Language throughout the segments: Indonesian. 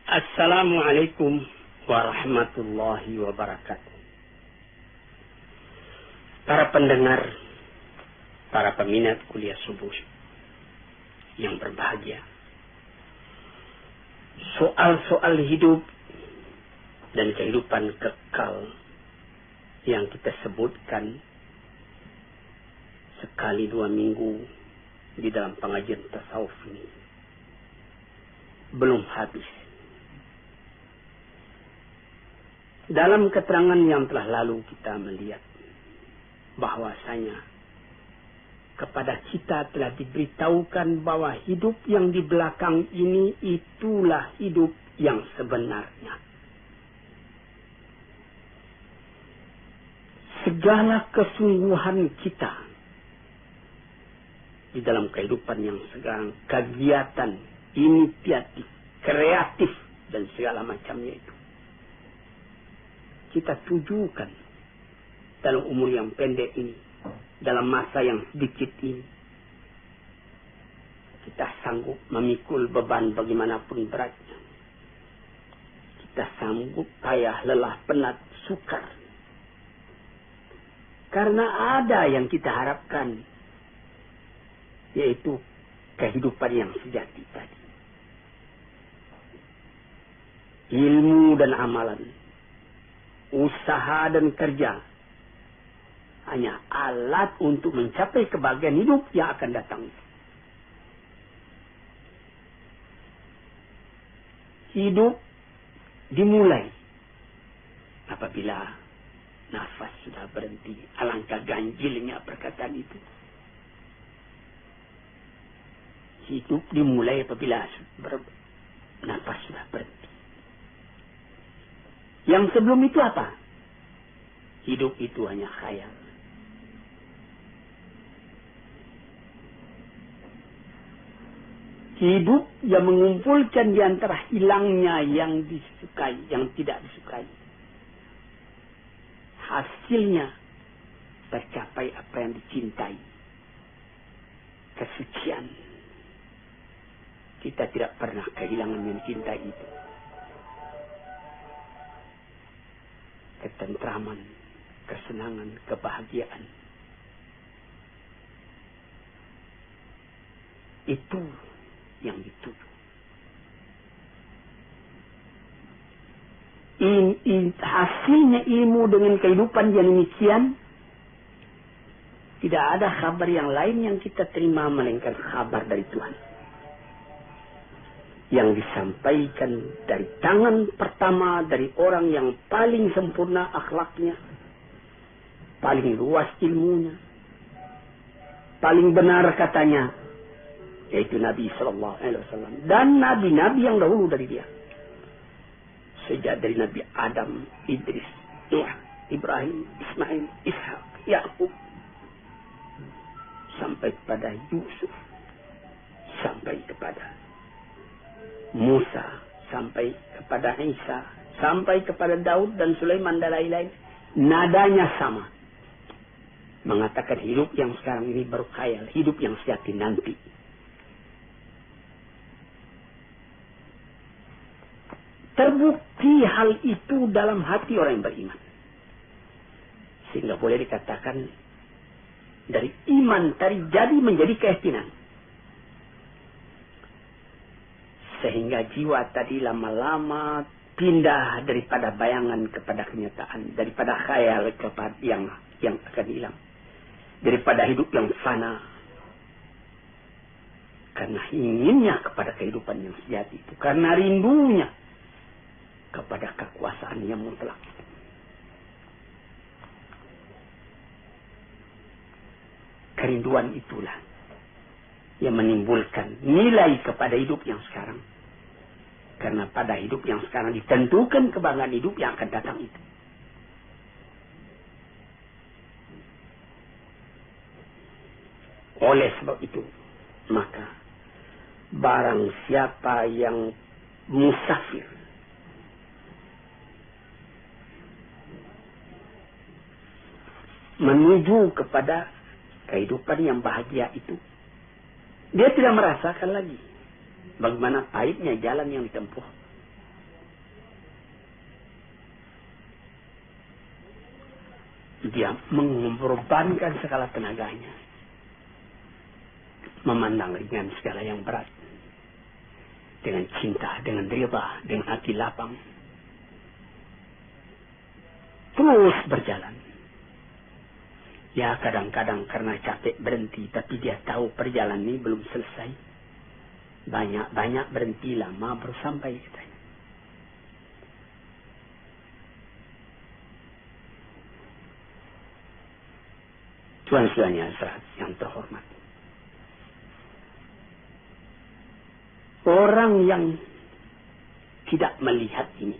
Assalamualaikum warahmatullahi wabarakatuh. Para pendengar, para peminat kuliah subuh yang berbahagia. Soal-soal hidup dan kehidupan kekal yang kita sebutkan sekali 2 minggu di dalam pengajian tasawuf ini belum habis. Dalam keterangan yang telah lalu kita melihat bahwasanya kepada kita telah diberitahukan bahwa hidup yang di belakang ini itulah hidup yang sebenarnya. Segala kesungguhan kita di dalam kehidupan yang sekarang, kegiatan, inisiatif, kreatif, dan segala macamnya itu, kita tujukan dalam umur yang pendek ini, dalam masa yang sedikit ini. Kita sanggup memikul beban bagaimanapun beratnya. Kita sanggup payah, lelah, penat, sukar. Karena ada yang kita harapkan, yaitu kehidupan yang sejati tadi. Ilmu dan amalan, usaha dan kerja hanya alat untuk mencapai kebahagiaan hidup yang akan datang. Hidup dimulai apabila nafas sudah berhenti. Alangkah ganjilnya perkataan itu. Hidup dimulai apabila nafas sudah berhenti. Yang sebelum itu apa? Hidup itu hanya khayal. Hidup yang mengumpulkan di antara hilangnya yang disukai, yang tidak disukai. Hasilnya tercapai apa yang dicintai. Kesucian. Kita tidak pernah kehilangan yang dicintai itu. Ketentraman, kesenangan, kebahagiaan. Itu yang dituju. Hasilnya ilmu dengan kehidupan yang demikian, tidak ada kabar yang lain yang kita terima melainkan kabar dari Tuhan. Yang disampaikan dari tangan pertama dari orang yang paling sempurna akhlaknya, paling luas ilmunya, paling benar katanya, yaitu Nabi Sallallahu Alaihi Wasallam dan nabi-nabi yang dahulu dari dia. Sejak dari Nabi Adam, Idris, Nuh, Ibrahim, Ismail, Ishak, Yakub, sampai kepada Yusuf, sampai kepada Musa, sampai kepada Isa, sampai kepada Daud dan Sulaiman dan lain-lain. Nadanya sama. Mengatakan hidup yang sekarang ini baru khayal, hidup yang sejati nanti. Terbukti hal itu dalam hati orang yang beriman. Sehingga boleh dikatakan dari iman terjadi menjadi keyakinan. Sehingga jiwa tadi lama-lama pindah daripada bayangan kepada kenyataan, daripada khayal kepada yang akan hilang, daripada hidup yang fana. Karena inginnya kepada kehidupan yang sejati itu, karena rindunya kepada kekuasaan yang mutlak. Kerinduan itulah yang menimbulkan nilai kepada hidup yang sekarang. Karena pada hidup yang sekarang ditentukan kebahagiaan hidup yang akan datang itu. Oleh sebab itu, maka barang siapa yang musafir, menuju kepada kehidupan yang bahagia itu, dia tidak merasakan lagi bagaimana pahitnya jalan yang ditempuh. dia mengorbankan segala tenaganya, memandang ringan segala yang berat, dengan cinta, dengan riba, dengan hati lapang, terus berjalan. Ya kadang-kadang karena capek berhenti, tapi dia tahu perjalanan ini belum selesai. Banyak-banyak berhenti, lama baru sampai katanya. Tuan-tuannya yang terhormat, orang yang tidak melihat ini,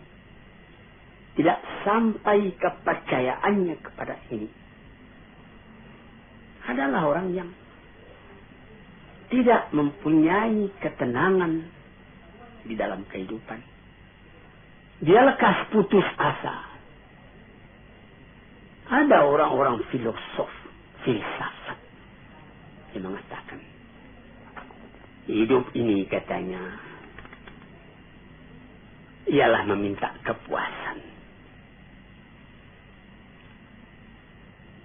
tidak sampai kepercayaannya kepada ini, adalah orang yang tidak mempunyai ketenangan di dalam kehidupan. Dia lekas putus asa. Ada orang-orang filsafat yang mengatakan, hidup ini katanya ialah meminta kepuasan.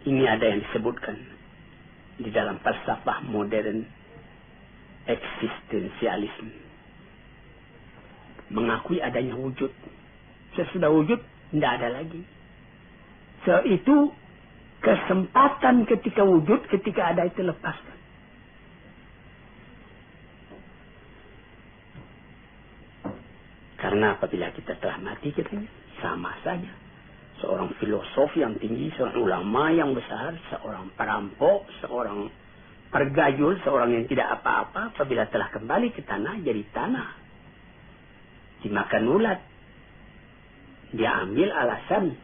Ini ada yang disebutkan di dalam falsafah modern, eksistensialisme. Mengakui adanya wujud. Sesudah wujud, tidak ada lagi. Itu kesempatan ketika wujud, ketika ada itu lepaskan. Karena apabila kita telah mati, katanya, sama saja. Seorang filosof yang tinggi, seorang ulama yang besar, seorang perampok, seorang pergayul, seorang yang tidak apa-apa, apabila telah kembali ke tanah, jadi tanah. Dimakan ulat. Dia ambil alasan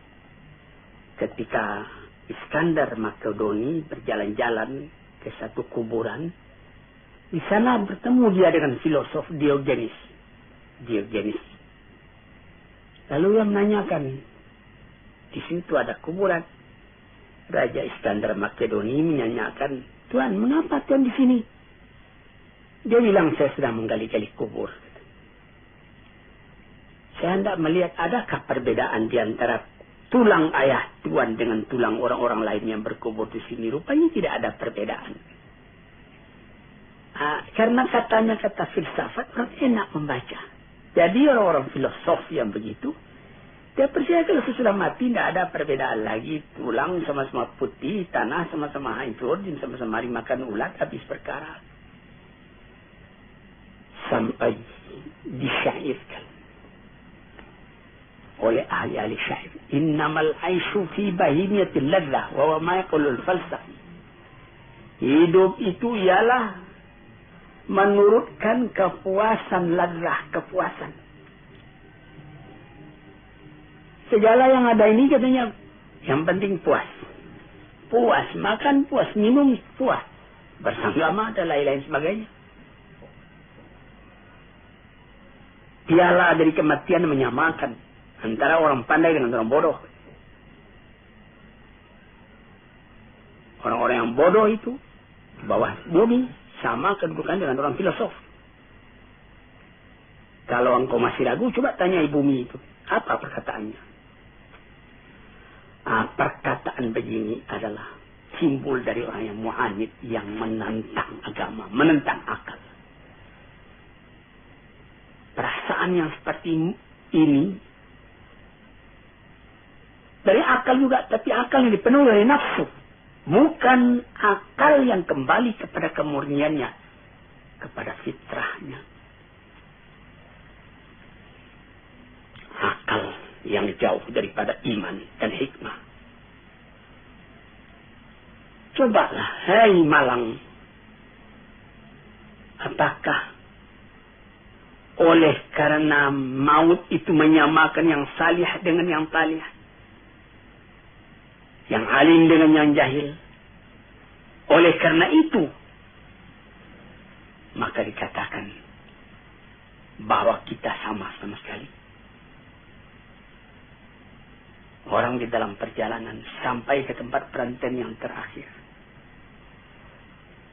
ketika Iskandar Makedoni berjalan-jalan ke satu kuburan. Di sana bertemu dia dengan filosof Diogenes. Lalu dia menanyakan, di situ ada kuburan. Raja Iskandar Makedoni menanyakan, Tuan, mengapa Tuan di sini? Dia bilang, saya sedang menggali-gali kubur. Saya hendak melihat adakah perbedaan di antara tulang ayah Tuan dengan tulang orang-orang lain yang berkubur di sini. Rupanya tidak ada perbedaan. Karena katanya kata filsafat, orang enak membaca. Jadi orang-orang filosof yang begitu, dia percaya kalau sesudah mati tidak ada perbedaan lagi. Tulang sama-sama putih, tanah sama-sama hancur, sama-sama makan ulat, habis perkara. Sampai disyairkan oleh ahli syair. Innamal aisyu fi bahimiyatil ladzah wa ma yaqulul falsafi. Hidup itu ialah menurutkan kepuasan ladzah, kepuasan. Segala yang ada ini katanya, yang penting puas. Puas makan, puas minum, puas bersanggama dan lain-lain sebagainya. Piala dari kematian menyamakan antara orang pandai dengan orang bodoh. Orang-orang yang bodoh itu di bawah bumi sama kedudukan dengan orang filosof. Kalau engkau masih ragu, coba tanya bumi itu. Apa perkataannya? Perkataan begini adalah simbol dari orang yang mu'anid, yang menentang agama, menentang akal. Perasaan yang seperti ini dari akal juga, tapi akal yang dipenuhi oleh nafsu, bukan akal yang kembali kepada kemurniannya, kepada fitrahnya. Akal yang jauh daripada iman dan hikmah. Cobalah, hai Malang, apakah oleh karena maut itu menyamakan yang salih dengan yang talih, yang alim dengan yang jahil? Oleh karena itu, maka dikatakan bahwa kita sama sekali. Orang di dalam perjalanan sampai ke tempat perantauan yang terakhir.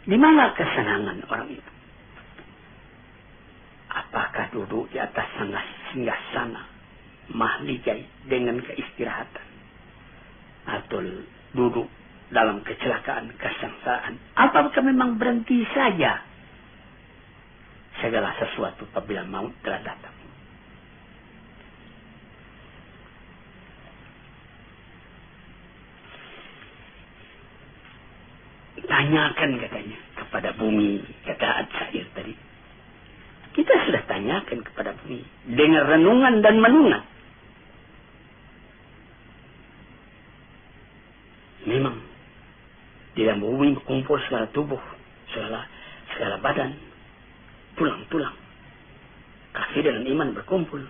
Di mana kesenangan orang itu? Apakah duduk di atas singgasana mahligai dengan keistirahatan, atau duduk dalam kecelakaan, kesengsaraan? Apakah memang berhenti saja segala sesuatu apabila maut telah datang? Tanyakan katanya kepada bumi, kata At-Syair tadi. Kita sudah tanyakan kepada bumi dengan renungan dan menungan. Memang di dalam bumi berkumpul segala tubuh, segala badan, tulang-tulang. Kafir dan iman berkumpul,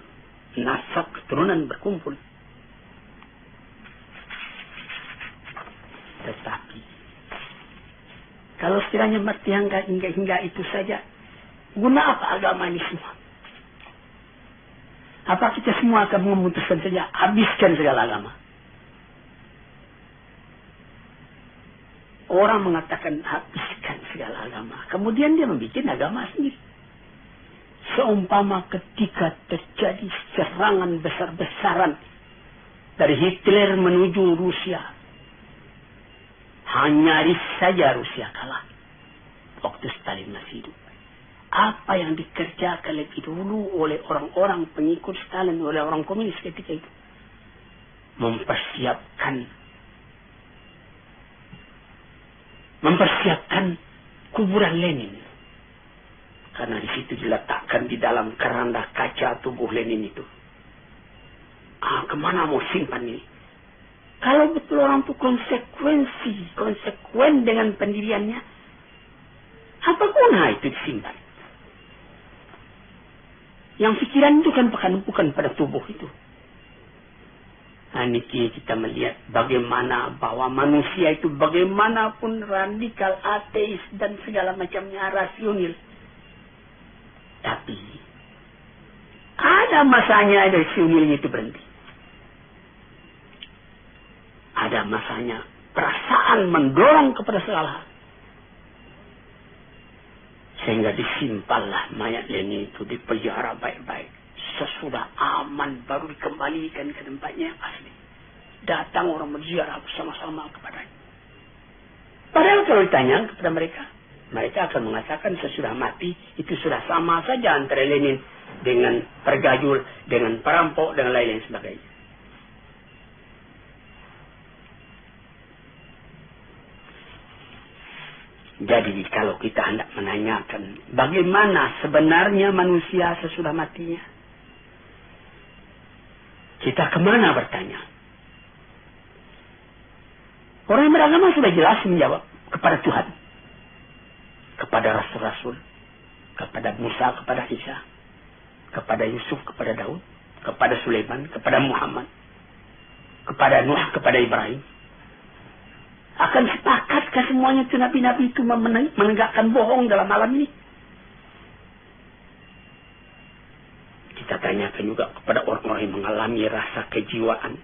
nasab keturunan berkumpul. Tetapi kalau sekiranya mati hingga itu saja, guna apa agama ini semua? Apa kita semua akan memutuskan saja, habiskan segala agama? Orang mengatakan habiskan segala agama. Kemudian dia membuat agama sendiri. Seumpama ketika terjadi serangan besar-besaran dari Hitler menuju Rusia. Nyaris saja Rusia kalah waktu Stalin masih hidup. Apa yang dikerjakan lebih dulu oleh orang-orang pengikut Stalin, oleh orang komunis ketika itu? Mempersiapkan kuburan Lenin. Karena di situ diletakkan di dalam keranda kaca tubuh Lenin itu. Kemana mau simpan ini? Kalau betul orang itu konsekuen dengan pendiriannya, apa guna itu disimpan? Yang pikiran itu kan bukan pada tubuh itu. Ini kita melihat bagaimana bahwa manusia itu bagaimanapun radikal, ateis dan segala macamnya rasional. Tapi ada masanya rasionalnya itu berhenti. Ada masanya perasaan mendorong kepada segala hal. Sehingga disimpanlah mayat Lenin itu, dipelihara baik-baik. Sesudah aman baru dikembalikan ke tempatnya yang asli. Datang orang berziarah bersama-sama kepadanya. Padahal kalau ditanya kepada mereka, mereka akan mengatakan sesudah mati itu sudah sama saja antara Lenin dengan pergajul, dengan perampok dan lain-lain sebagainya. Jadi kalau kita hendak menanyakan bagaimana sebenarnya manusia sesudah matinya, kita kemana bertanya? Orang yang beragama sudah jelas menjawab kepada Tuhan, kepada Rasul-Rasul, kepada Musa, kepada Isa, kepada Yusuf, kepada Daud, kepada Sulaiman, kepada Muhammad, kepada Nuh, kepada Ibrahim. Akan sepakatkah semuanya itu nabi-nabi itu menegakkan bohong dalam alam ini? Kita tanyakan juga kepada orang-orang yang mengalami rasa kejiwaan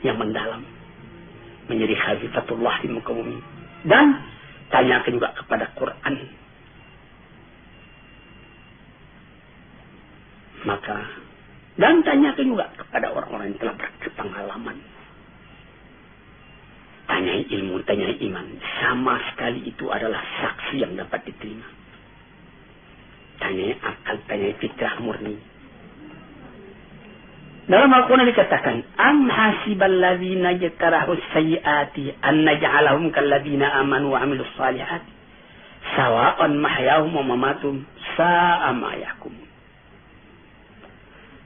yang mendalam, menjadi khalifatullah di muka bumi. Dan tanyakan juga kepada Quran. Dan tanyakan juga kepada orang-orang yang telah berpengalaman. Tanyai ilmu, tanyai iman. Sama sekali itu adalah saksi yang dapat diterima. Tanyai akal, tanyai fitrah murni. Dalam Al-Quran dikatakan, Am hasibal ladhina jatarahus sayyiati an naj'alahum kalladhina amanu wa amilus salihati sawa'an mahyahum wa mamatum sa'a ma yahkumun.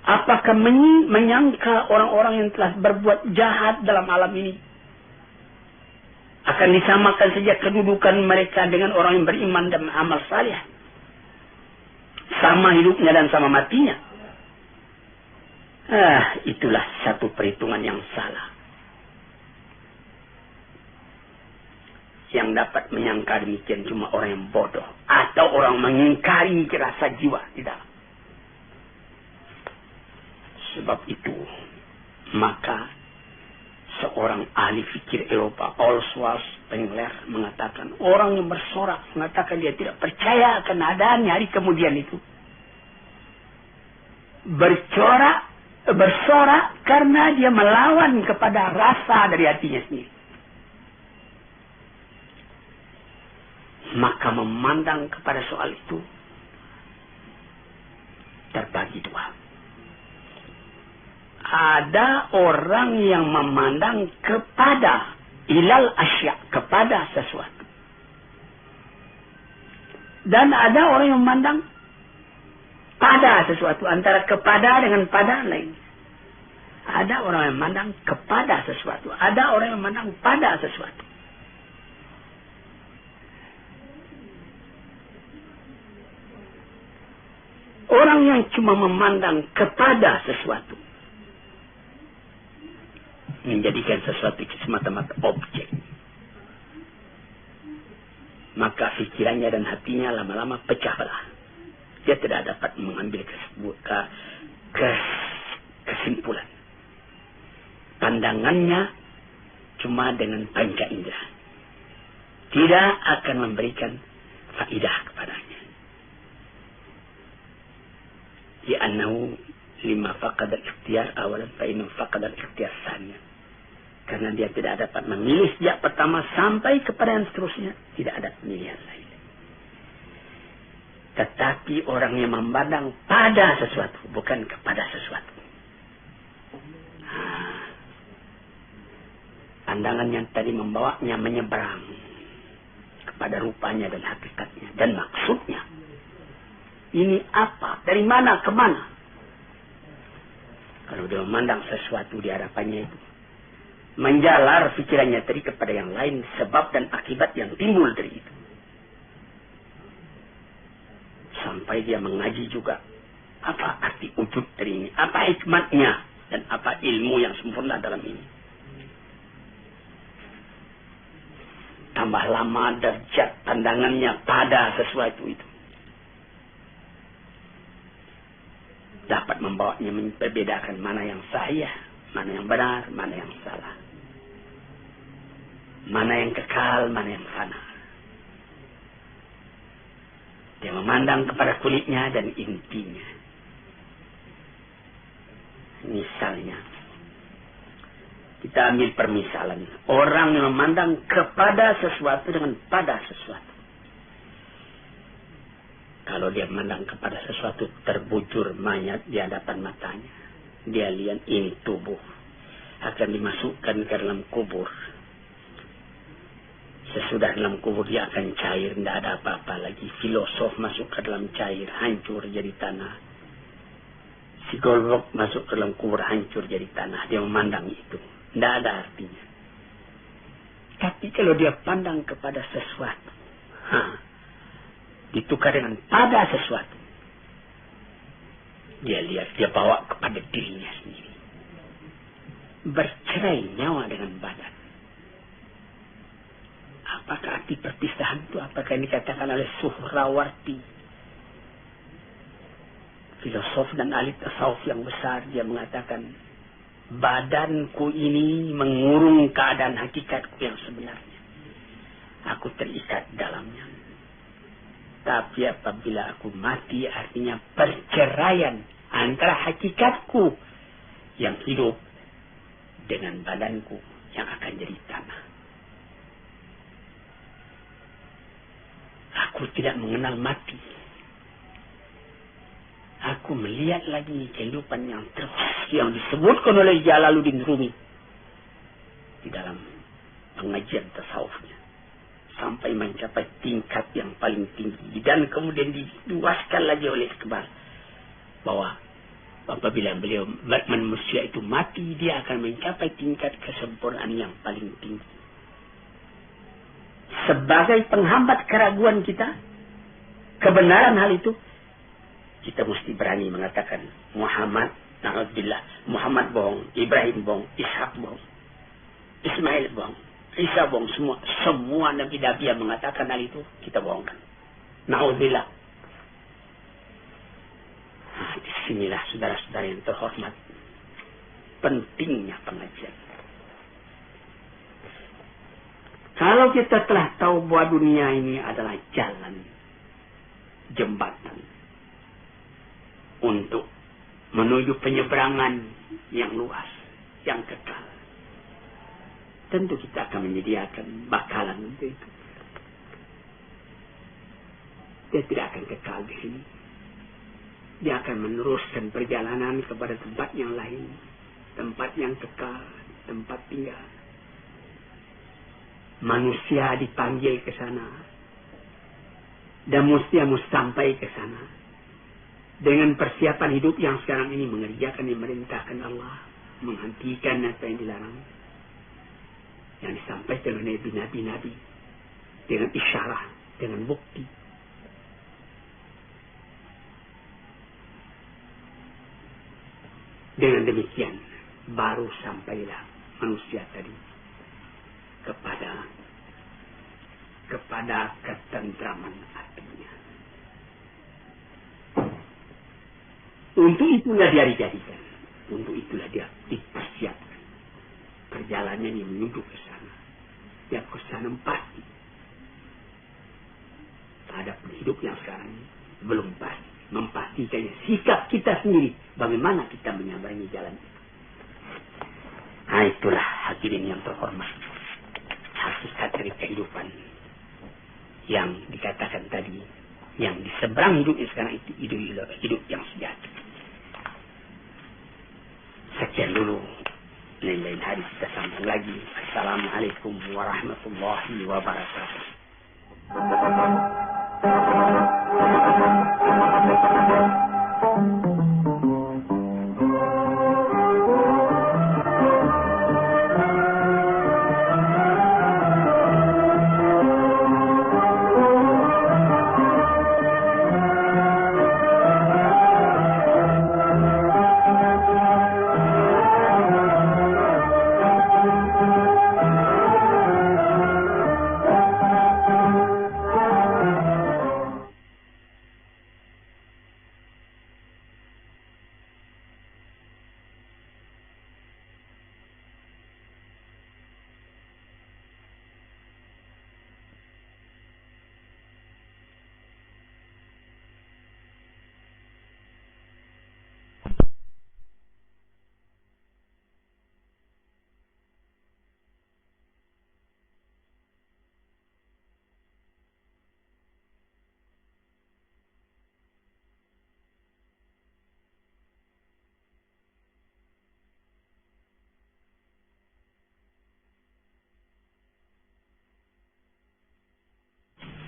Apakah menyangka orang-orang yang telah berbuat jahat dalam alam ini akan disamakan saja kedudukan mereka dengan orang yang beriman dan amal salih? Sama hidupnya dan sama matinya. Itulah satu perhitungan yang salah. Yang dapat menyangka demikian cuma orang yang bodoh atau orang mengingkari rasa jiwa di dalam. Sebab itu, maka seorang ahli fikir Eropa, Oswald Spengler, mengatakan orang yang bersorak, mengatakan dia tidak percaya akan adanya hari kemudian itu. Bersorak karena dia melawan kepada rasa dari hatinya sendiri. Maka memandang kepada soal itu terbagi dua. Ada orang yang memandang kepada ilal asya, kepada sesuatu. Dan ada orang yang memandang pada sesuatu, antara kepada dengan pada lain. Ada orang yang memandang kepada sesuatu, ada orang yang memandang pada sesuatu. Orang yang cuma memandang kepada sesuatu, menjadikan sesuatu itu semata-mata objek, maka pikirannya dan hatinya lama-lama pecah belah. Dia tidak dapat mengambil kesimpulan. Pandangannya cuma dengan panca indera, tidak akan memberikan faidah kepadanya. Li'annahu lima faqad al-ikhtiyar awalan fa'innahu faqad al-ikhtiyar saniya. Karena dia tidak dapat memilih sejak pertama sampai kepada yang seterusnya, tidak ada pemilihan lain. Tetapi orang yang memandang pada sesuatu, bukan kepada sesuatu. Pandangan yang tadi membawanya menyeberang kepada rupanya dan hakikatnya dan maksudnya. Ini apa? Dari mana ke mana? Kalau dia memandang sesuatu di hadapannya itu, menjalar pikirannya tadi kepada yang lain, sebab dan akibat yang timbul dari itu. Sampai dia mengaji juga, apa arti wujud dari ini, apa hikmatnya, dan apa ilmu yang sempurna dalam ini. Tambah lama derajat pandangannya pada sesuatu itu, dapat membawanya membedakan mana yang sahih, mana yang benar, mana yang salah. Mana yang kekal, mana yang fana. Dia memandang kepada kulitnya dan intinya. Misalnya, kita ambil permisalan. Orang yang memandang kepada sesuatu dengan pada sesuatu. Kalau dia memandang kepada sesuatu, terbujur mayat di hadapan matanya. Dia lihat ini tubuh akan dimasukkan ke dalam kubur. Sesudah dalam kubur dia akan cair, tidak ada apa-apa lagi. Filosof masuk ke dalam cair, hancur jadi tanah. Psikolog masuk ke dalam kubur, hancur jadi tanah. Dia memandang itu, tidak ada artinya. Tapi kalau dia pandang kepada sesuatu, ditukar dengan pada sesuatu, dia lihat, dia bawa kepada dirinya sendiri. Bercerai nyawa dengan badan. Apakah arti perpisahan itu? Apakah yang dikatakan oleh Suhrawardi, filosof dan ahli tasawuf yang besar? Dia mengatakan, badanku ini mengurung keadaan hakikatku yang sebenarnya. Aku terikat dalamnya. Tapi apabila aku mati, artinya perceraian antara hakikatku yang hidup dengan badanku yang akan jadi tanah. Aku tidak mengenal mati. Aku melihat lagi kehidupan yang terus, yang disebutkan oleh Jalaluddin Rumi di dalam pengajian tasawufnya, sampai mencapai tingkat yang paling tinggi, dan kemudian diluaskan lagi oleh Iqbal bahwa apabila beliau manusia itu mati, dia akan mencapai tingkat kesempurnaan yang paling tinggi. Sebagai penghambat keraguan kita, kebenaran hal itu, kita mesti berani mengatakan Muhammad, na'udzubillah, Muhammad bohong, Ibrahim bohong, Ishak bohong, Ismail bohong, Isa bohong, semua nabi-nabi yang mengatakan hal itu, kita bohongkan. Na'udzubillah. Disinilah saudara-saudara yang terhormat, pentingnya pengajian. Kalau kita telah tahu bahwa dunia ini adalah jalan, jembatan untuk menuju penyeberangan yang luas, yang kekal, tentu kita akan menyediakan bakalan untuk itu. dia tidak akan kekal di sini. Dia akan meneruskan perjalanan kepada tempat yang lain, tempat yang kekal, tempat tinggal. Manusia dipanggil ke sana, dan manusia mesti sampai ke sana dengan persiapan hidup yang sekarang ini mengerjakan yang dimerintahkan Allah, menghentikan apa yang dilarang, yang disampaikan oleh nabi-nabi dengan isyarat, dengan bukti. Dengan demikian baru sampailah manusia tadi kepada ketentraman hatinya. Untuk itulah dia dijadikan, untuk itulah dia dipersiapkan. Perjalanannya menuju ke sana. Dia ke sana pasti. Terhadap hidup yang sekarang ini belum pasti. Memastikannya sikap kita sendiri, bagaimana kita menyambangi jalan itu. Nah, itulah hadirin yang terhormat, hakikat dari kehidupan yang dikatakan tadi, yang di seberang hidup yang sekarang itu hidup yang sejati. Sekian dulu, lain-lain hari kita sambung lagi. Assalamualaikum warahmatullahi wabarakatuh.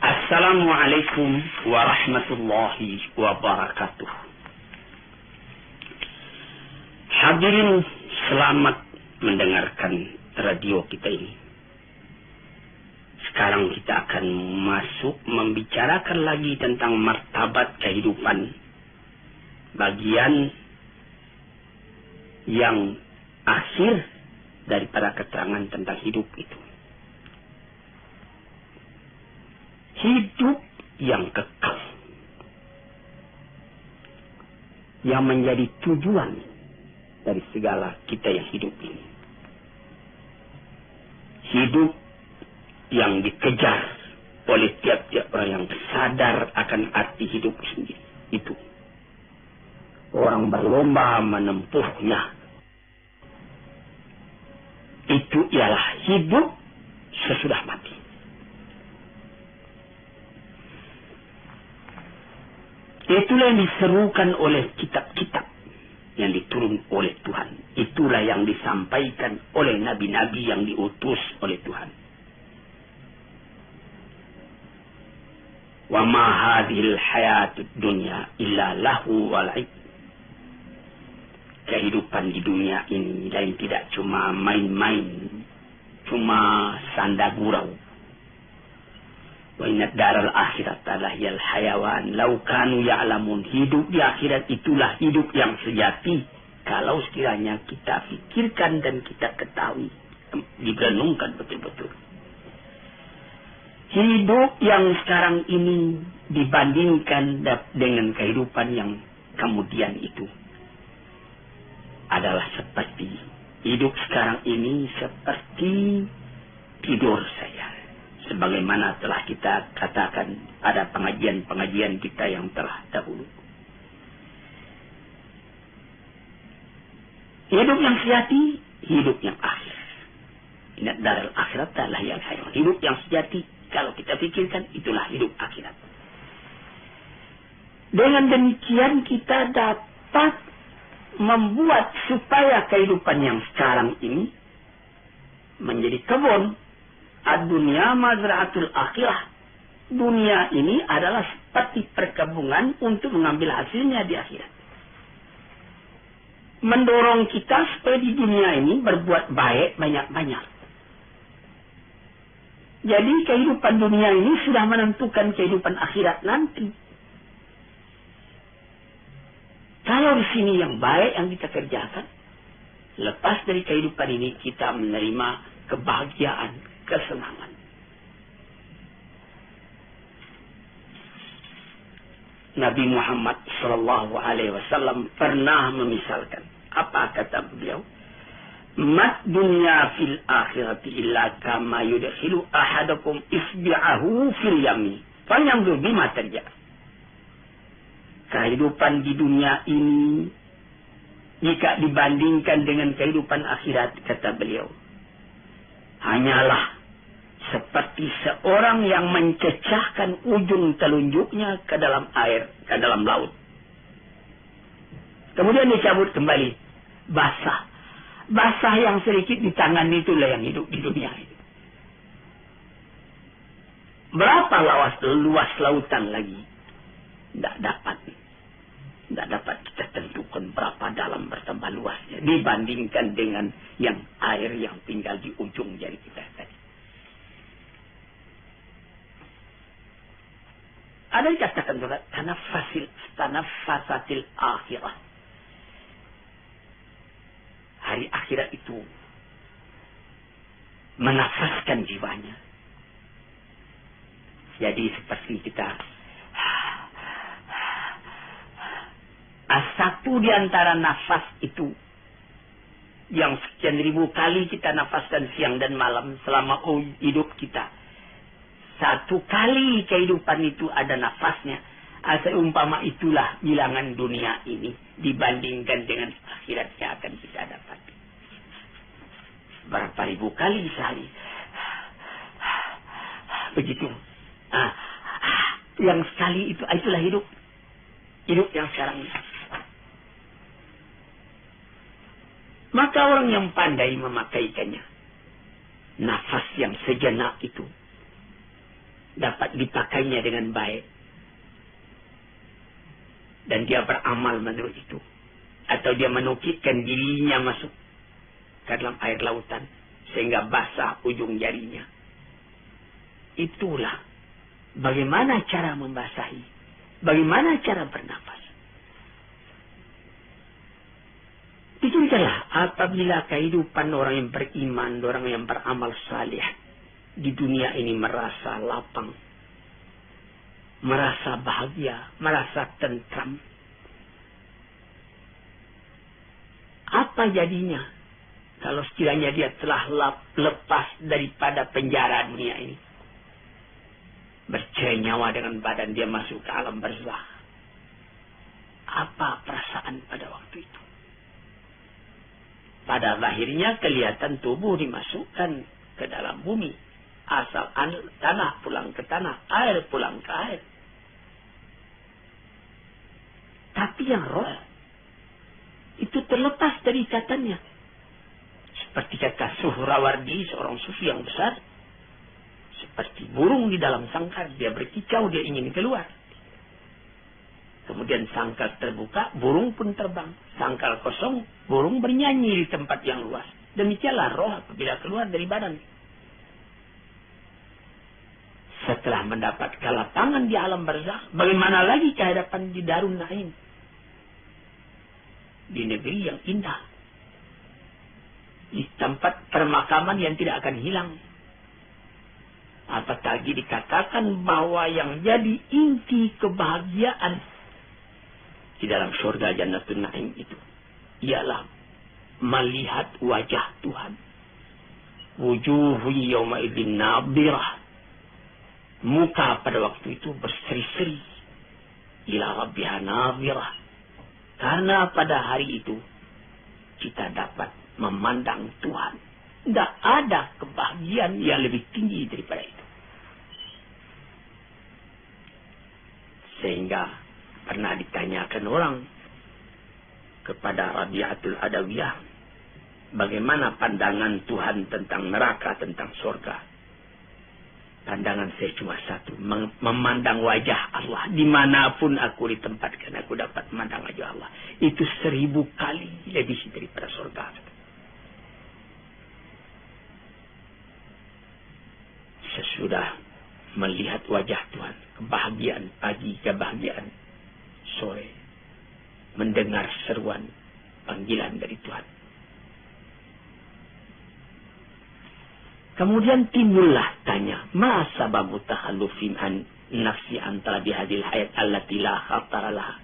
Assalamualaikum warahmatullahi wabarakatuh. Hadirin, selamat mendengarkan radio kita ini. Sekarang kita akan masuk membicarakan lagi tentang martabat kehidupan, bagian yang akhir daripada keterangan tentang hidup itu. Hidup yang kekal, yang menjadi tujuan dari segala kita yang hidup ini. Hidup yang dikejar oleh tiap-tiap orang yang sadar akan arti hidup sendiri. Itu orang berlomba menempuhnya. Itu ialah hidup sesudah mati. Itulah yang diserukan oleh kitab-kitab yang diturun oleh Tuhan. Itulah yang disampaikan oleh nabi-nabi yang diutus oleh Tuhan. Wa ma hadhil hayatud dunya illa lahu wa la'ib. Kehidupan di dunia ini lain tidak cuma main-main, cuma sanda gurau. Wa inna daral akhirat lahiyal hayawan law kanu ya'lamun. Hidup di akhirat itulah hidup yang sejati kalau sekiranya kita fikirkan dan kita ketahui, direnungkan betul-betul. Hidup yang sekarang ini dibandingkan dengan kehidupan yang kemudian itu adalah seperti hidup sekarang ini seperti tidur saja. Sebagaimana telah kita katakan ada pengajian-pengajian kita yang telah dahulu. Hidup yang sejati, hidup yang akhir. Inna daral akhirat lahiyal hayawan. Hidup yang sejati, kalau kita pikirkan, itulah hidup akhirat. Dengan demikian kita dapat membuat supaya kehidupan yang sekarang ini menjadi kebun. Ad-dunya mazra'atul akhirah. Dunia ini adalah seperti perkebunan untuk mengambil hasilnya di akhirat. Mendorong kita supaya di dunia ini berbuat baik banyak-banyak. Jadi kehidupan dunia ini sudah menentukan kehidupan akhirat nanti. Kalau di sini yang baik yang kita kerjakan, lepas dari kehidupan ini kita menerima kebahagiaan, kesenangan. Nabi Muhammad sallallahu alaihi wasallam pernah memisalkan. Apa kata beliau? Mat dunya fil akhirati illa kama yudkhilu ahadakum isbi'ahu fil yami. Fanyanzur bima terjadi. Kehidupan di dunia ini jika dibandingkan dengan kehidupan akhirat, kata beliau, hanyalah seperti seorang yang mencecahkan ujung telunjuknya ke dalam air, ke dalam laut. Kemudian dicabut kembali, basah. Basah yang sedikit di tangan itulah yang hidup di dunia ini. Berapa luas lautan lagi? Tidak dapat kita tentukan berapa dalam bertambah luasnya dibandingkan dengan yang air yang tinggal di ujung jari kita tadi. Ada yang katakan juga tanaffasatil akhirah. Hari akhirat itu menafaskan jiwanya. Jadi seperti kita satu di antara nafas itu yang sekian ribu kali kita nafaskan siang dan malam selama hidup kita. Satu kali kehidupan itu ada nafasnya. Seumpama itulah bilangan dunia ini dibandingkan dengan akhirat yang akan kita dapat. Berapa ribu kali sehari. Begitu. Yang sekali itu, itulah hidup. Hidup yang sekarang ini. Maka orang yang pandai memakaikannya, nafas yang sejenak itu dapat dipakainya dengan baik. Dan dia beramal menurut itu. Atau dia menukikkan dirinya masuk ke dalam air lautan sehingga basah ujung jarinya. Itulah bagaimana cara membasahi, bagaimana cara bernafas. Pikirkanlah apabila kehidupan orang yang beriman, orang yang beramal salih di dunia ini merasa lapang, merasa bahagia, merasa tentram. Apa jadinya kalau sekiranya dia telah lepas daripada penjara dunia ini? Bercerai nyawa dengan badan dia masuk ke alam barzakh. Apa perasaan pada waktu itu? Pada lahirnya kelihatan tubuh dimasukkan ke dalam bumi. Asal tanah pulang ke tanah, air pulang ke air. Tapi yang roh itu terlepas dari ikatannya. Seperti kata Suhrawardi, seorang sufi yang besar. Seperti burung di dalam sangkar, dia berkicau, dia ingin keluar. Kemudian sangkar terbuka, burung pun terbang. Sangkar kosong, burung bernyanyi di tempat yang luas. Demikianlah roh apabila keluar dari badan. Setelah mendapat kelapangan di alam barzakh, bagaimana lagi kehadapan di Darun Naim? Di negeri yang indah. Di tempat permakaman yang tidak akan hilang. Apatagi dikatakan bahwa yang jadi inti kebahagiaan di dalam surga Jannatul Naim itu ialah melihat wajah Tuhan. Wujuhu yawma idzin nadirah. Muka pada waktu itu berseri-seri. Ila rabbiha nadirah. Karena pada hari itu kita dapat memandang Tuhan. Tidak ada kebahagiaan yang lebih tinggi daripada itu. Sehingga pernah ditanyakan orang kepada Rabi'atul Adawiyah, bagaimana pandangan Tuhan tentang neraka, tentang surga. Pandangan saya cuma satu, memandang wajah Allah. Dimanapun aku ditempatkan, aku dapat memandang wajah Allah. Itu 1000 kali lebih daripada surga. Sesudah melihat wajah Tuhan, kebahagiaan pagi, kebahagiaan sore, mendengar seruan panggilan dari Tuhan. Kemudian timbullah tanya, ma sababu takhallufin an nafsi antara bihadil hayat allati la khatara laha.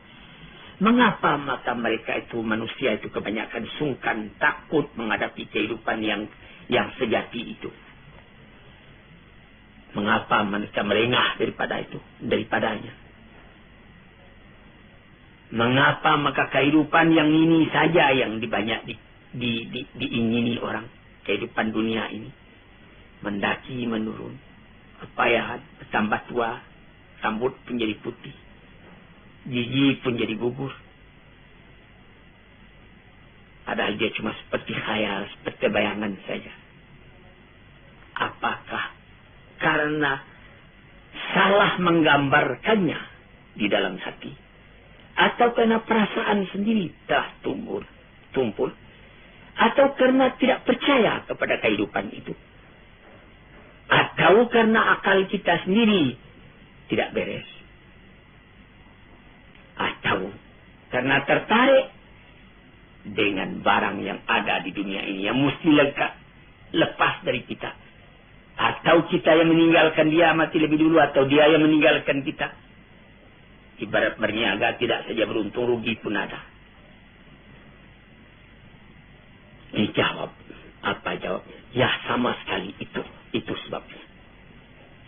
Mengapa maka mereka itu, manusia itu kebanyakan sungkan, takut menghadapi kehidupan yang sejati itu? Mengapa mereka melengah daripadanya? Mengapa maka kehidupan yang ini saja yang banyak diingini orang, kehidupan dunia ini? Mendaki menurun, kepayahan, bertambah tua, rambut pun jadi putih, gigi pun jadi gugur. Padahal dia cuma seperti khayal, seperti bayangan saja. Apakah karena salah menggambarkannya di dalam hati, atau karena perasaan sendiri telah tumpul, atau karena tidak percaya kepada kehidupan itu? Atau karena akal kita sendiri tidak beres. Atau karena tertarik dengan barang yang ada di dunia ini, yang mesti lepas dari kita. Atau kita yang meninggalkan dia mati lebih dulu, atau dia yang meninggalkan kita. Ibarat berniaga, tidak saja beruntung, rugi pun ada. Dijawab. Apa jawabnya? Ya, sama sekali itu. Itu sebabnya.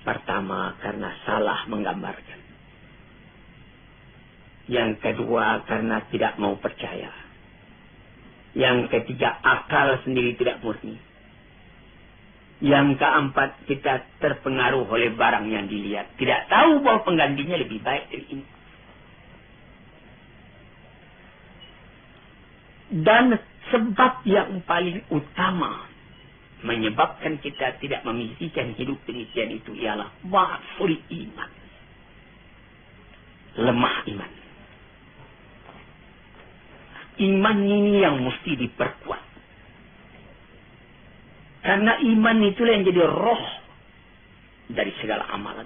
Pertama, karena salah menggambarkan. Yang kedua, karena tidak mau percaya. Yang ketiga, akal sendiri tidak murni. Yang keempat, kita terpengaruh oleh barang yang dilihat. Tidak tahu bahwa penggantinya lebih baik dari ini. Dan sebab yang paling utama menyebabkan kita tidak memilikikan hidup demikian itu ialah dhaful iman. Lemah iman. Iman ini yang mesti diperkuat. Karena iman itulah yang jadi roh dari segala amalan.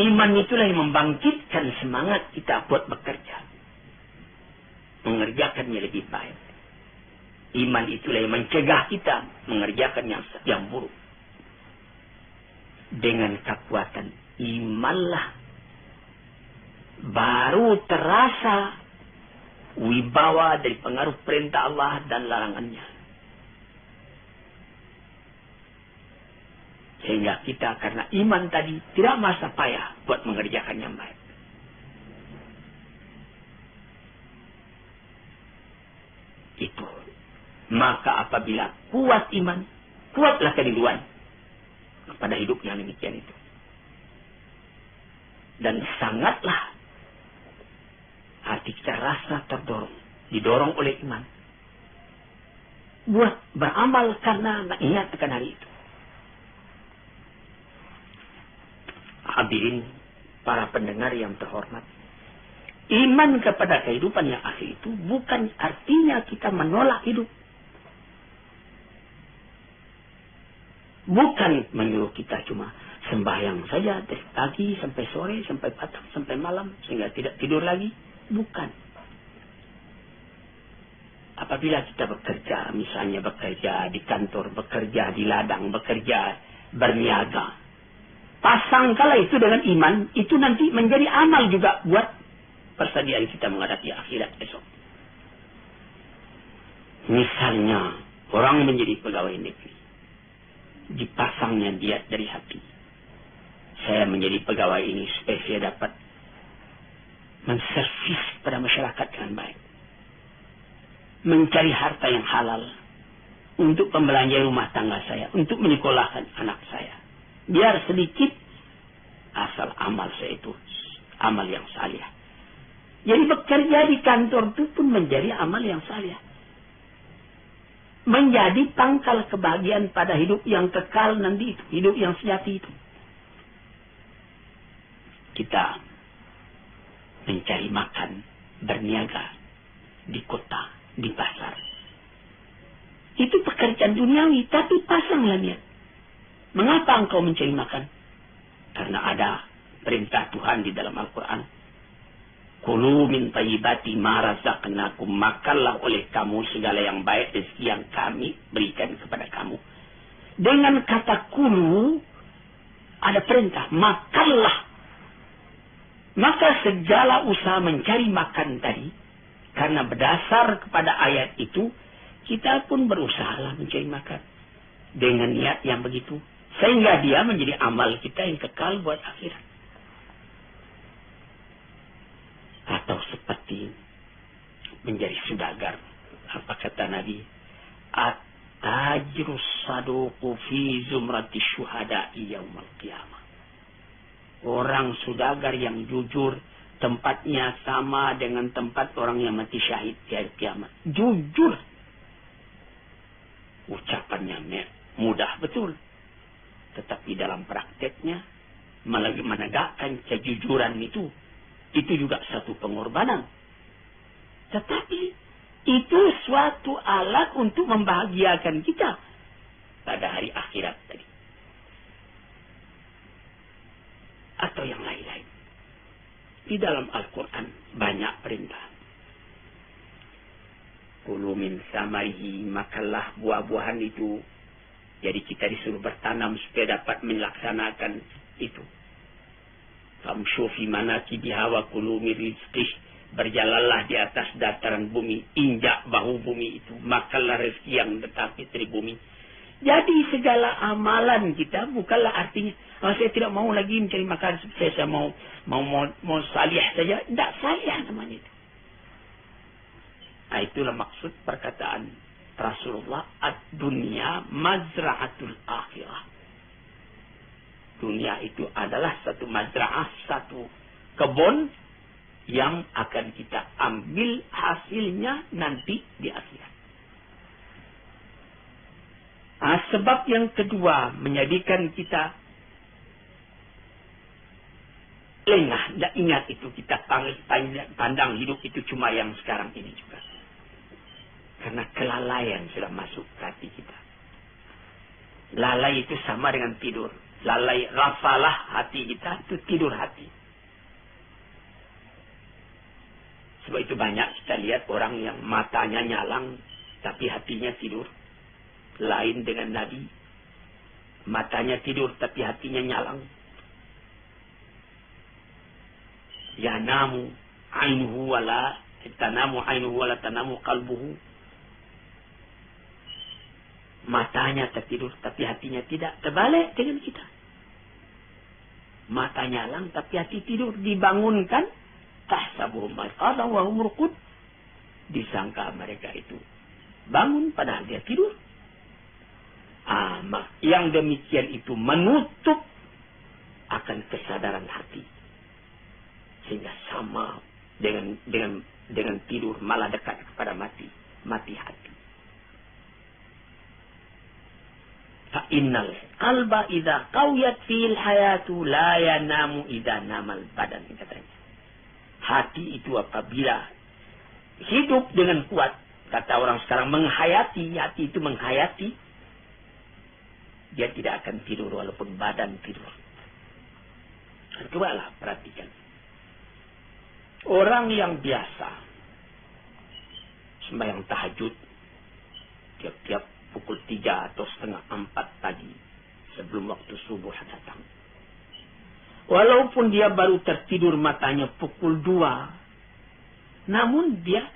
Iman itulah yang membangkitkan semangat kita buat bekerja. Mengerjakannya lebih baik. Iman itulah yang mencegah kita mengerjakan yang buruk. Dengan kekuatan imanlah baru terasa wibawa dari pengaruh perintah Allah dan larangannya. Sehingga kita karena iman tadi tidak merasa payah buat mengerjakan yang baik. Itu. Maka apabila kuat iman, kuatlah kerinduan kepada hidup yang demikian itu. Dan sangatlah hati kita rasa didorong oleh iman. Buat beramal karena ingat akan hari itu. Hadirin para pendengar yang terhormat. Iman kepada kehidupan yang akhir itu bukan artinya kita menolak hidup. Bukan menyuruh kita cuma sembahyang saja dari pagi sampai sore, sampai petang, sampai malam, sehingga tidak tidur lagi. Bukan. Apabila kita bekerja, misalnya bekerja di kantor, bekerja di ladang, bekerja berniaga, pasangkala itu dengan iman, itu nanti menjadi amal juga buat persediaan kita menghadapi akhirat esok. Misalnya, orang menjadi pegawai negeri, dipasangnya dia dari hati. Saya menjadi pegawai ini supaya saya dapat menservis pada masyarakat dengan baik. Mencari harta yang halal untuk pembelanja rumah tangga saya, untuk menyekolahkan anak saya. Biar sedikit asal amal saya itu amal yang salih. Jadi bekerja di kantor itu pun menjadi amal yang salih. Menjadi pangkal kebahagiaan pada hidup yang kekal nanti itu. Hidup yang sejati itu. Kita mencari makan, berniaga di kota, di pasar. Itu pekerjaan duniawi, tapi pasanglah niat. Mengapa engkau mencari makan? Karena ada perintah Tuhan di dalam Al-Quran. Kulu min tayyibati ma razaqnakum, makanlah oleh kamu segala yang baik rezeki yang kami berikan kepada kamu. Dengan kata kulu ada perintah, makanlah. Maka segala usaha mencari makan tadi, karena berdasar kepada ayat itu, kita pun berusaha mencari makan dengan niat yang begitu, sehingga dia menjadi amal kita yang kekal buat akhirat. Atau seperti menjadi saudagar. Apa kata Nabi? At-tajrus saduqu fi zumrati syuhada'i yaumal qiyamah. Orang saudagar yang jujur, tempatnya sama dengan tempat orang yang mati syahid di hari kiamat. Jujur. Ucapannya mudah betul. Tetapi dalam prakteknya, menegakkan kejujuran itu juga satu pengorbanan. Tetapi itu suatu alat untuk membahagiakan kita pada hari akhirat tadi. Atau yang lain-lain. Di dalam Al-Quran banyak perintah. Kulu min samarihi, makanlah buah-buahan itu. Jadi kita disuruh bertanam supaya dapat melaksanakan itu. Famshu fi manakibiha wa kulu min rizqih, berjalanlah di atas dataran bumi, injak bahu bumi itu, makanlah rezeki yang tetapi dari bumi. Jadi segala amalan kita bukanlah artinya saya tidak mau lagi mencari makan, saya mau salih saja. Tidak salih namanya itu. Nah, itulah maksud perkataan Rasulullah, ad-dunya mazra'atul akhirah. Dunia itu adalah satu mazra'ah, satu kebun yang akan kita ambil hasilnya nanti di akhirat. Nah, sebab yang kedua menjadikan kita lengah, tidak ingat itu, kita pandang hidup itu cuma yang sekarang ini juga. Karena kelalaian sudah masuk ke hati kita. Lalai itu sama dengan tidur. Lalai, rafalah hati kita, itu tidur hati. Sebab itu banyak kita lihat orang yang matanya nyalang, tapi hatinya tidur. Lain dengan Nabi. Matanya tidur, tapi hatinya nyalang. Yanamu ainuhu wala tanamu qalbuhu. Matanya tertidur, tapi hatinya tidak. Terbalik dengan kita. Mata nyalang, tapi hati tidur. Dibangunkan. Tahsabuhum ayqadhan wa hum ruqud. Disangka mereka itu bangun, padahal dia tidur. Yang demikian itu menutup akan kesadaran hati. Sehingga sama dengan tidur, malah dekat kepada mati hati. Fa'innal qalba idza qawiyat fil hayatu la yanamu idza namal badan, katanya. Hati itu apabila hidup dengan kuat, kata orang sekarang menghayati, hati itu menghayati, dia tidak akan tidur walaupun badan tidur. Cobalah perhatikan. Orang yang biasa sembahyang tahajud tiap-tiap pukul 3 atau setengah 4 pagi sebelum waktu subuh datang. Walaupun dia baru tertidur matanya pukul 2, namun dia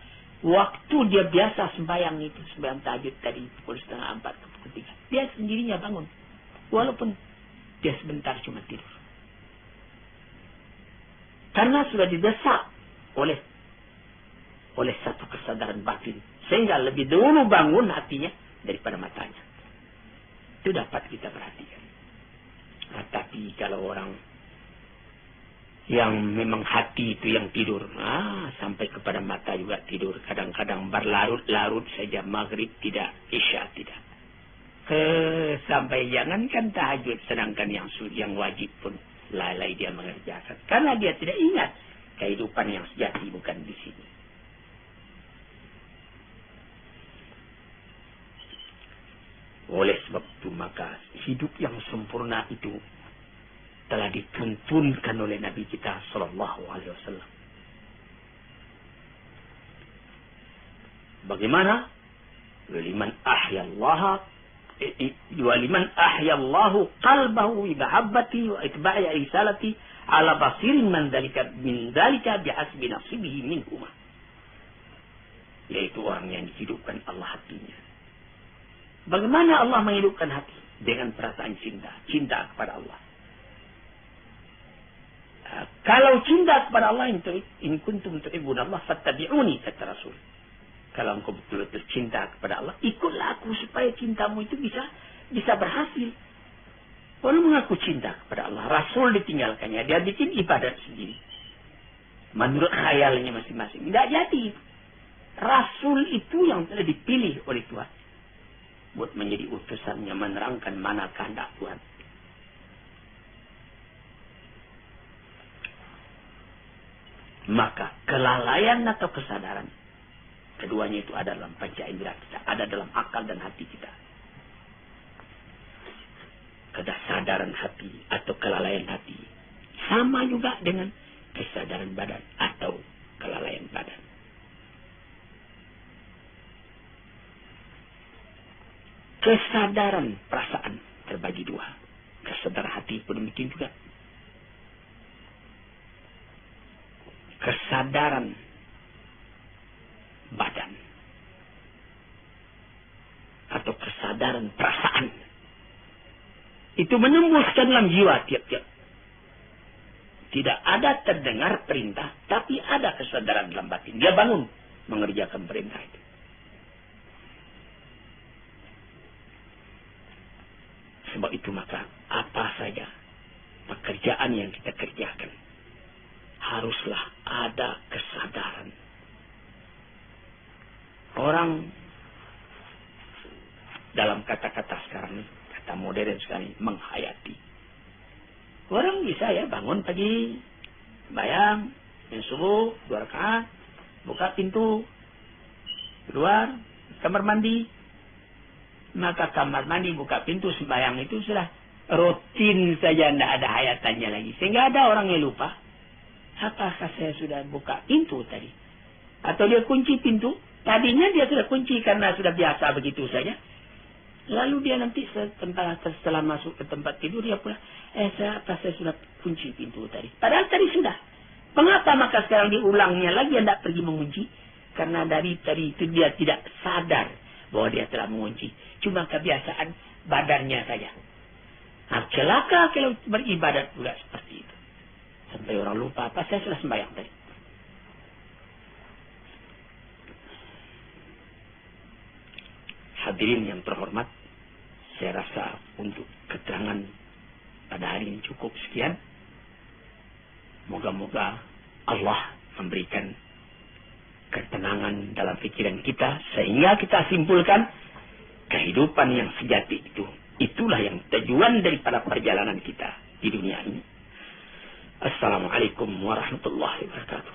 waktu dia biasa sembahyang itu, sembahyang tahajud tadi pukul setengah 4 ke pukul 3, dia sendirinya bangun. Walaupun dia sebentar cuma tidur. Karena sudah didesak oleh satu kesadaran batin. Sehingga lebih dulu bangun hatinya daripada matanya. Itu dapat kita perhatikan. Nah, tapi kalau orang Yang memang hati itu yang tidur. Sampai kepada mata juga tidur. Kadang-kadang berlarut-larut saja. Maghrib tidak, isya tidak. Sampai jangankan tahajud, sedangkan yang wajib pun lalai dia mengerjakan. Karena dia tidak ingat kehidupan yang sejati bukan di sini. Oleh sebab itu maka hidup yang sempurna itu telah dituntunkan oleh Nabi kita Sallallahu Alaihi Wasallam. Bagaimana? Waliman ahyallahu qalbahu bimahabbati wa itba'i risalati ala basirin min dzalika bihasbi nasibihi minhuma. Yaitu orang yang dihidupkan Allah hatinya. Bagaimana Allah menghidupkan hati? Dengan perasaan cinta kepada Allah. Kalau cinta kepada Allah, in kuntum tuhibbuna Allah fattabi'uni, kata Rasul. Kalau engkau betul-betul cinta kepada Allah, ikutlah aku supaya cintamu itu bisa berhasil. Orang mengaku cinta kepada Allah, Rasul ditinggalkannya, dia bikin ibadat sendiri. Menurut khayalnya masing-masing. Tidak jadi. Rasul itu yang telah dipilih oleh Tuhan buat menjadi utusannya, menerangkan mana kehendak Tuhan. Maka kelalaian atau kesadaran, keduanya itu ada dalam panca indera kita, ada dalam akal dan hati kita. Kesadaran hati atau kelalaian hati sama juga dengan kesadaran badan atau kelalaian badan. Kesadaran perasaan terbagi dua. Kesadaran hati pun demikian juga. Kesadaran badan atau kesadaran perasaan itu menembuskan dalam jiwa tiap-tiap. Tidak ada terdengar perintah, tapi ada kesadaran dalam batin. Dia bangun mengerjakan perintah itu. Sebab itu maka apa saja pekerjaan yang kita kerjakan haruslah ada kesadaran. Orang dalam kata-kata sekarang, kata modern sekali, menghayati. Orang bisa ya bangun pagi, bayang, subuh, 2 rakaat, buka pintu, keluar, kamar mandi. Maka kamar mandi, buka pintu, sembahyang itu sudah rutin saja, tidak ada hayatannya lagi. Sehingga ada orang yang lupa, apakah saya sudah buka pintu tadi? Atau dia kunci pintu, tadinya dia sudah kunci karena sudah biasa begitu saja. Lalu dia nanti setelah masuk ke tempat tidur, dia pula, saya sudah kunci pintu tadi. Padahal tadi sudah. Mengapa maka sekarang diulangnya lagi, tidak pergi mengunci? Karena dari tadi itu dia tidak sadar bahwa dia telah mengunci. Cuma kebiasaan badannya saja. Celaka kalau beribadat juga seperti itu. Sampai orang lupa, saya sudah sembahyang tadi. Hadirin yang terhormat, saya rasa untuk keterangan pada hari ini cukup sekian. Moga-moga Allah memberikan ketenangan dalam pikiran kita, sehingga kita simpulkan kehidupan yang sejati itu, itulah yang tujuan daripada perjalanan kita di dunia ini. Assalamualaikum warahmatullahi wabarakatuh.